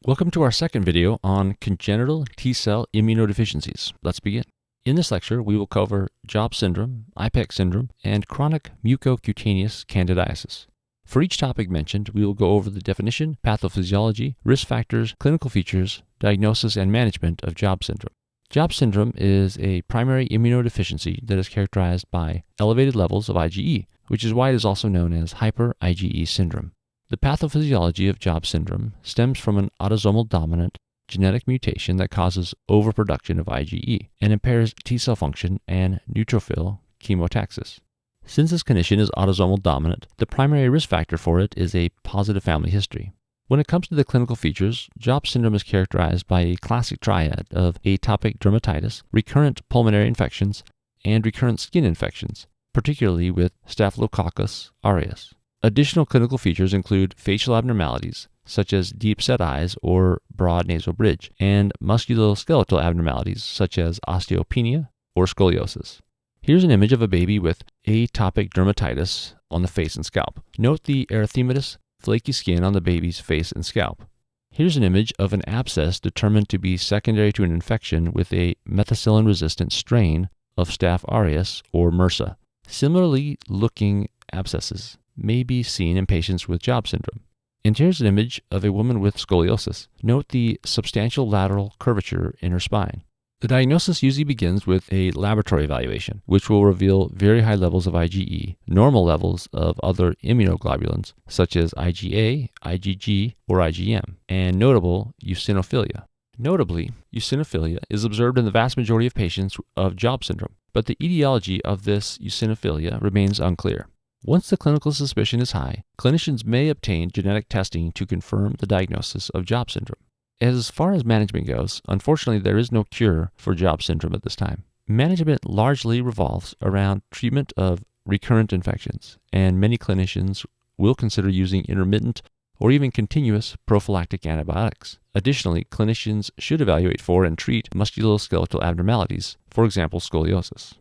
Welcome to our second video on congenital T-cell immunodeficiencies. Let's begin. In this lecture, we will cover Job syndrome, IPEX syndrome, and chronic mucocutaneous candidiasis. For each topic mentioned, we will go over the definition, pathophysiology, risk factors, clinical features, diagnosis, and management of Job syndrome. Job syndrome is a primary immunodeficiency that is characterized by elevated levels of IgE, which is why it is also known as hyper-IgE syndrome. The pathophysiology of Job syndrome stems from an autosomal dominant genetic mutation that causes overproduction of IgE and impairs T-cell function and neutrophil chemotaxis. Since this condition is autosomal dominant, the primary risk factor for it is a positive family history. When it comes to the clinical features, Job syndrome is characterized by a classic triad of atopic dermatitis, recurrent pulmonary infections, and recurrent skin infections, particularly with Staphylococcus aureus. Additional clinical features include facial abnormalities, such as deep-set eyes or broad nasal bridge, and musculoskeletal abnormalities, such as osteopenia or scoliosis. Here's an image of a baby with atopic dermatitis on the face and scalp. Note the erythematous, flaky skin on the baby's face and scalp. Here's an image of an abscess determined to be secondary to an infection with a methicillin-resistant strain of Staph aureus or MRSA. Similarly looking abscesses may be seen in patients with Job syndrome. And here's an image of a woman with scoliosis. Note the substantial lateral curvature in her spine. The diagnosis usually begins with a laboratory evaluation, which will reveal very high levels of IgE, normal levels of other immunoglobulins, such as IgA, IgG, or IgM, and notable eosinophilia. Notably, eosinophilia is observed in the vast majority of patients of Job syndrome, but the etiology of this eosinophilia remains unclear. Once the clinical suspicion is high, clinicians may obtain genetic testing to confirm the diagnosis of Job syndrome. As far as management goes, unfortunately there is no cure for Job syndrome at this time. Management largely revolves around treatment of recurrent infections, and many clinicians will consider using intermittent or even continuous prophylactic antibiotics. Additionally, clinicians should evaluate for and treat musculoskeletal abnormalities, for example, scoliosis.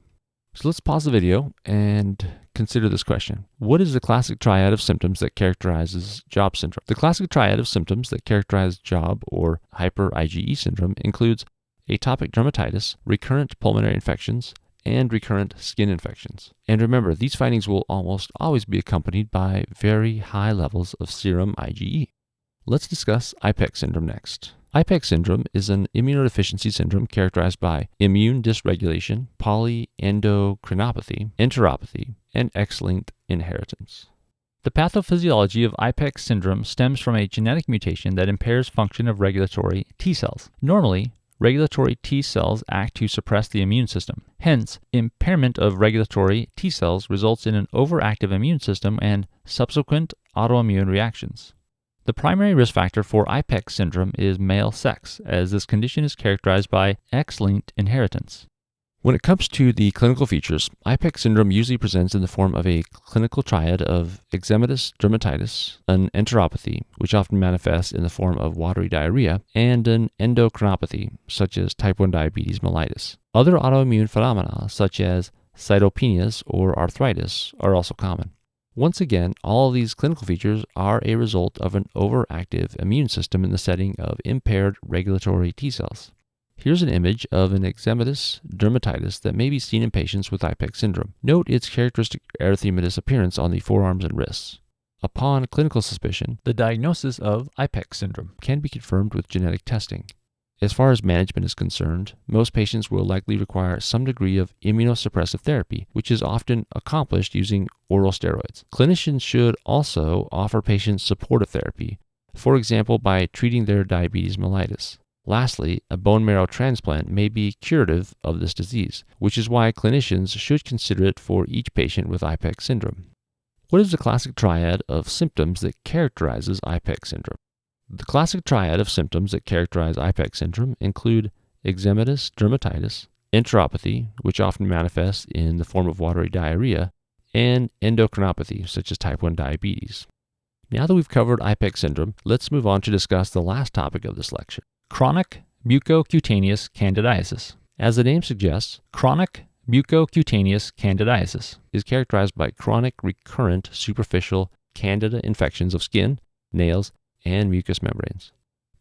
So let's pause the video and consider this question. What is the classic triad of symptoms that characterizes Job syndrome? The classic triad of symptoms that characterize Job or hyper-IgE syndrome includes atopic dermatitis, recurrent pulmonary infections, and recurrent skin infections. And remember, these findings will almost always be accompanied by very high levels of serum IgE. Let's discuss IPEX syndrome next. IPEX syndrome is an immunodeficiency syndrome characterized by immune dysregulation, polyendocrinopathy, enteropathy, and X-linked inheritance. The pathophysiology of IPEX syndrome stems from a genetic mutation that impairs function of regulatory T cells. Normally, regulatory T cells act to suppress the immune system. Hence, impairment of regulatory T cells results in an overactive immune system and subsequent autoimmune reactions. The primary risk factor for IPEX syndrome is male sex, as this condition is characterized by X-linked inheritance. When it comes to the clinical features, IPEX syndrome usually presents in the form of a clinical triad of eczematous dermatitis, an enteropathy, which often manifests in the form of watery diarrhea, and an endocrinopathy, such as type 1 diabetes mellitus. Other autoimmune phenomena, such as cytopenias or arthritis, are also common. Once again, all of these clinical features are a result of an overactive immune system in the setting of impaired regulatory T cells. Here's an image of an eczematous dermatitis that may be seen in patients with IPEX syndrome. Note its characteristic erythematous appearance on the forearms and wrists. Upon clinical suspicion, the diagnosis of IPEX syndrome can be confirmed with genetic testing. As far as management is concerned, most patients will likely require some degree of immunosuppressive therapy, which is often accomplished using oral steroids. Clinicians should also offer patients supportive therapy, for example by treating their diabetes mellitus. Lastly, a bone marrow transplant may be curative of this disease, which is why clinicians should consider it for each patient with IPEX syndrome. What is the classic triad of symptoms that characterizes IPEX syndrome? The classic triad of symptoms that characterize IPEX syndrome include eczematous dermatitis, enteropathy, which often manifests in the form of watery diarrhea, and endocrinopathy, such as type 1 diabetes. Now that we've covered IPEX syndrome, let's move on to discuss the last topic of this lecture, chronic mucocutaneous candidiasis. As the name suggests, chronic mucocutaneous candidiasis is characterized by chronic recurrent superficial candida infections of skin, nails, and mucous membranes.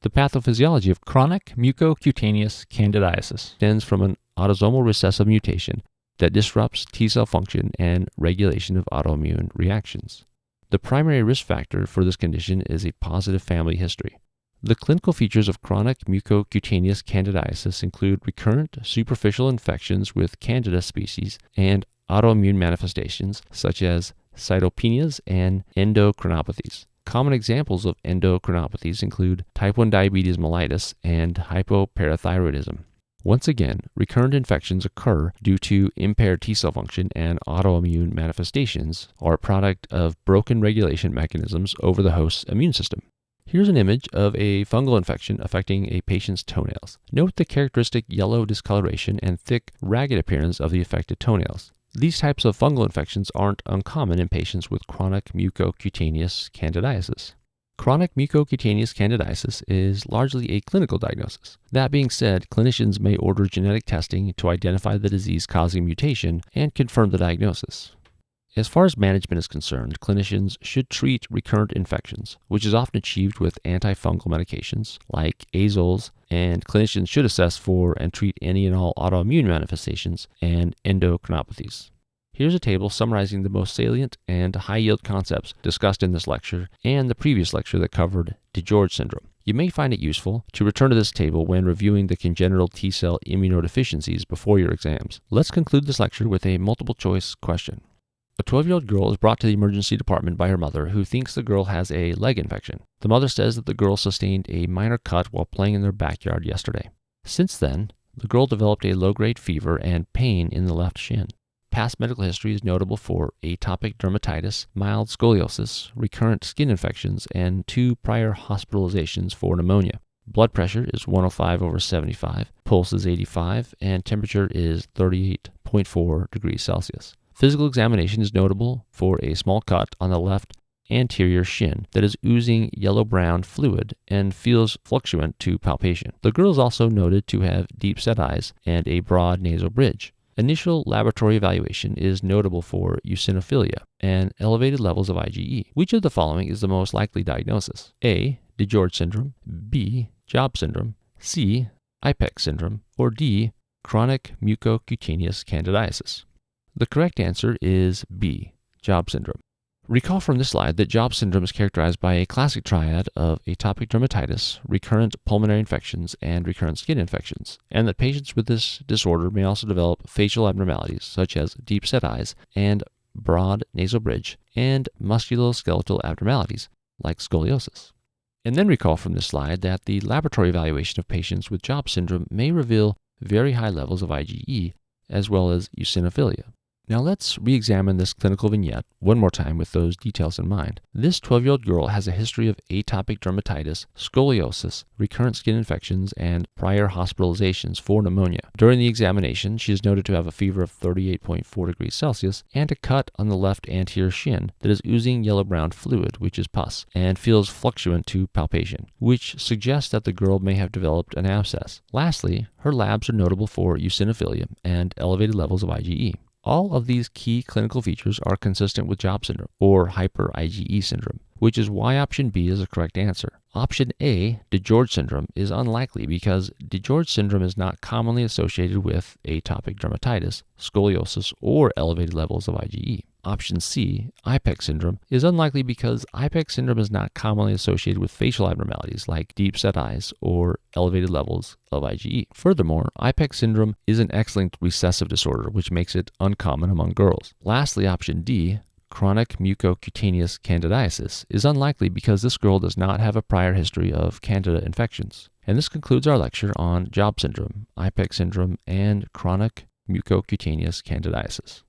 The pathophysiology of chronic mucocutaneous candidiasis stems from an autosomal recessive mutation that disrupts T-cell function and regulation of autoimmune reactions. The primary risk factor for this condition is a positive family history. The clinical features of chronic mucocutaneous candidiasis include recurrent superficial infections with Candida species and autoimmune manifestations such as cytopenias and endocrinopathies. Common examples of endocrinopathies include type 1 diabetes mellitus and hypoparathyroidism. Once again, recurrent infections occur due to impaired T-cell function, and autoimmune manifestations are a product of broken regulation mechanisms over the host's immune system. Here's an image of a fungal infection affecting a patient's toenails. Note the characteristic yellow discoloration and thick, ragged appearance of the affected toenails. These types of fungal infections aren't uncommon in patients with chronic mucocutaneous candidiasis. Chronic mucocutaneous candidiasis is largely a clinical diagnosis. That being said, clinicians may order genetic testing to identify the disease-causing mutation and confirm the diagnosis. As far as management is concerned, clinicians should treat recurrent infections, which is often achieved with antifungal medications like azoles, and clinicians should assess for and treat any and all autoimmune manifestations and endocrinopathies. Here's a table summarizing the most salient and high-yield concepts discussed in this lecture and the previous lecture that covered DiGeorge syndrome. You may find it useful to return to this table when reviewing the congenital T-cell immunodeficiencies before your exams. Let's conclude this lecture with a multiple-choice question. A 12-year-old girl is brought to the emergency department by her mother, who thinks the girl has a leg infection. The mother says that the girl sustained a minor cut while playing in their backyard yesterday. Since then, the girl developed a low-grade fever and pain in the left shin. Past medical history is notable for atopic dermatitis, mild scoliosis, recurrent skin infections, and 2 prior hospitalizations for pneumonia. Blood pressure is 105/75, pulse is 85, and temperature is 38.4 degrees Celsius. Physical examination is notable for a small cut on the left anterior shin that is oozing yellow-brown fluid and feels fluctuant to palpation. The girl is also noted to have deep-set eyes and a broad nasal bridge. Initial laboratory evaluation is notable for eosinophilia and elevated levels of IgE. Which of the following is the most likely diagnosis? A. DiGeorge syndrome, B. Job syndrome, C. IPEX syndrome, or D. Chronic mucocutaneous candidiasis? The correct answer is B. Job syndrome. Recall from this slide that Job syndrome is characterized by a classic triad of atopic dermatitis, recurrent pulmonary infections, and recurrent skin infections, and that patients with this disorder may also develop facial abnormalities such as deep-set eyes and broad nasal bridge, and musculoskeletal abnormalities like scoliosis. And then recall from this slide that the laboratory evaluation of patients with Job syndrome may reveal very high levels of IgE as well as eosinophilia. Now let's re-examine this clinical vignette one more time with those details in mind. This 12-year-old girl has a history of atopic dermatitis, scoliosis, recurrent skin infections, and prior hospitalizations for pneumonia. During the examination, she is noted to have a fever of 38.4 degrees Celsius and a cut on the left anterior shin that is oozing yellow-brown fluid, which is pus, and feels fluctuant to palpation, which suggests that the girl may have developed an abscess. Lastly, her labs are notable for eosinophilia and elevated levels of IgE. All of these key clinical features are consistent with Job syndrome, or hyper-IgE syndrome, which is why option B is the correct answer. Option A, DiGeorge syndrome, is unlikely because DiGeorge syndrome is not commonly associated with atopic dermatitis, scoliosis, or elevated levels of IgE. Option C, IPEX syndrome, is unlikely because IPEX syndrome is not commonly associated with facial abnormalities like deep-set eyes or elevated levels of IgE. Furthermore, IPEX syndrome is an X-linked recessive disorder, which makes it uncommon among girls. Lastly, option D, chronic mucocutaneous candidiasis, is unlikely because this girl does not have a prior history of Candida infections. And this concludes our lecture on Job syndrome, IPEX syndrome, and chronic mucocutaneous candidiasis.